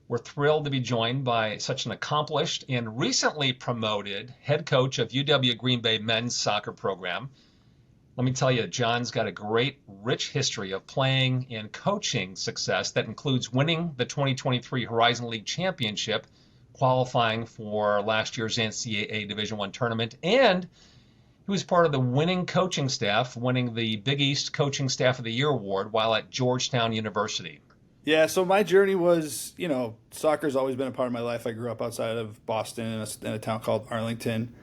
We're thrilled to be joined by such an accomplished and recently promoted head coach of UW Green Bay men's soccer program. Let me tell you, John's got a great, rich history of playing and coaching success that includes winning the 2023 Horizon League Championship, qualifying for last year's NCAA Division I tournament, and he was part of the winning coaching staff, winning the Big East Coaching Staff of the Year award while at Georgetown University. Yeah, so my journey was, soccer's always been a part of my life. I grew up outside of Boston in a town called Arlington.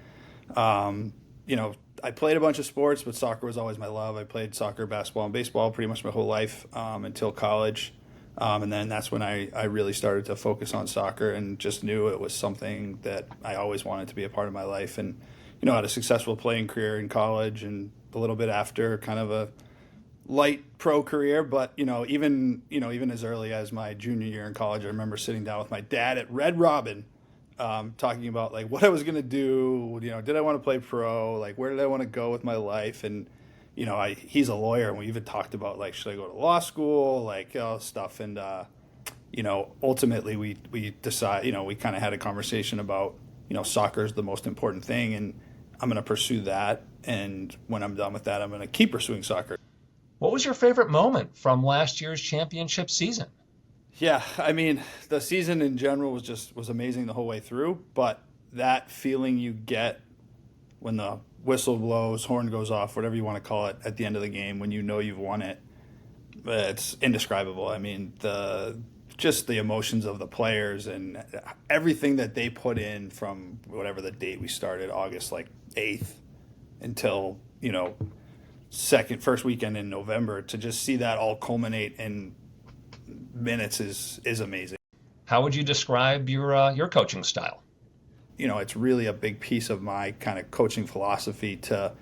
I played a bunch of sports, but soccer was always my love. I played soccer, basketball, and baseball pretty much my whole life until college. And then that's when I really started to focus on soccer and just knew it was something that I always wanted to be a part of my life. And, had a successful playing career in college and a little bit after, kind of a light pro career, but even as early as my junior year in college, I remember sitting down with my dad at Red Robin, talking about like what I was gonna do. Did I want to play pro? Like, where did I want to go with my life? And he's a lawyer, and we even talked about like, should I go to law school, like all stuff. And ultimately we decide, we kind of had a conversation about soccer is the most important thing, and I'm gonna pursue that. And when I'm done with that, I'm gonna keep pursuing soccer. What was your favorite moment from last year's championship season? Yeah, I mean, the season in general was amazing the whole way through, but that feeling you get when the whistle blows, horn goes off, whatever you want to call it, at the end of the game when you've won it, it's indescribable. I mean, just the emotions of the players and everything that they put in from whatever the date we started, August 8th, until, first weekend in November, to just see that all culminate in minutes is amazing. How would you describe your coaching style? It's really a big piece of my kind of coaching philosophy to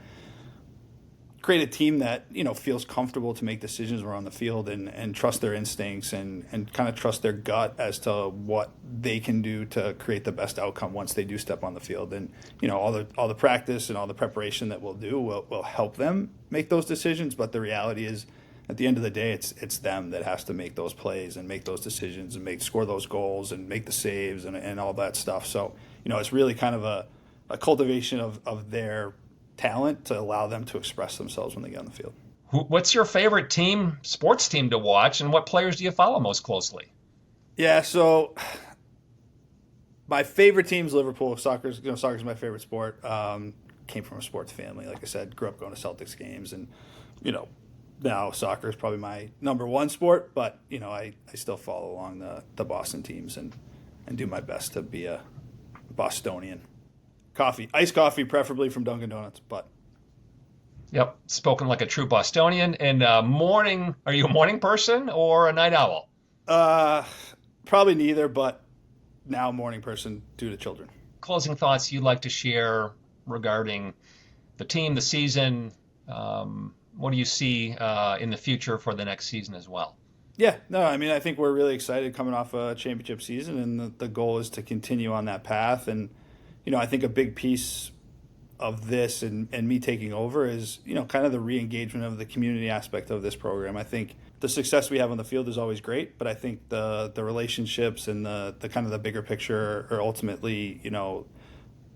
create a team that, feels comfortable to make decisions around the field and trust their instincts and kind of trust their gut as to what they can do to create the best outcome once they do step on the field. And, all the practice and all the preparation that we'll do will help them make those decisions. But the reality is, at the end of the day, it's them that has to make those plays and make those decisions and score those goals and make the saves and all that stuff. So, it's really kind of a cultivation of their talent to allow them to express themselves when they get on the field. What's your favorite sports team to watch, and what players do you follow most closely? Yeah, so my favorite team's Liverpool. Soccer's my favorite sport. Came from a sports family, like I said, grew up going to Celtics games, and now soccer is probably my number one sport. But I still follow along the Boston teams and do my best to be a Bostonian. Iced coffee, preferably from Dunkin' Donuts, but. Yep, spoken like a true Bostonian. And are you a morning person or a night owl? Probably neither, but now a morning person due to children. Closing thoughts you'd like to share regarding the team, the season. What do you see in the future for the next season as well? Yeah, no, I mean, I think we're really excited coming off a championship season, and the goal is to continue on that path. And I think a big piece of this and me taking over is, kind of the re-engagement of the community aspect of this program. I think the success we have on the field is always great, but I think the relationships and the kind of the bigger picture are ultimately,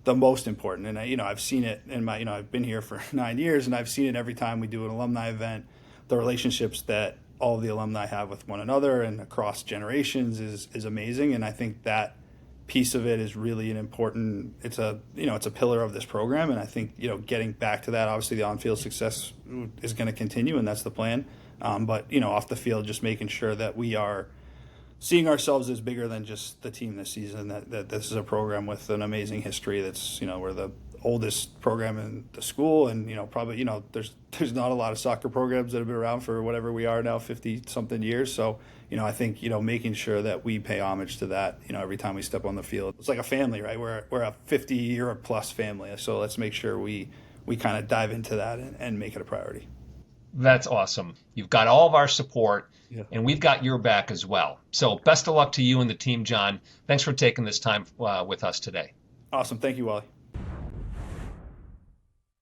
the most important. And I've seen it in I've been here for 9 years, and I've seen it every time we do an alumni event. The relationships that all of the alumni have with one another and across generations is amazing. And I think that piece of it is really an important, it's a pillar of this program. And I think, getting back to that, obviously the on-field success is going to continue, and that's the plan. But off the field, just making sure that we are seeing ourselves as bigger than just the team this season, that this is a program with an amazing history. That's, we're the oldest program in the school, and probably there's not a lot of soccer programs that have been around for whatever we are now, 50 something years. So I think making sure that we pay homage to that every time we step on the field. It's like a family, right? We're a 50-year plus family, so let's make sure we kind of dive into that and make it a priority. That's awesome. You've got all of our support, Yeah. and we've got your back as well. So best of luck to you and the team, John. Thanks for taking this time with us today. Awesome. Thank you, Wally.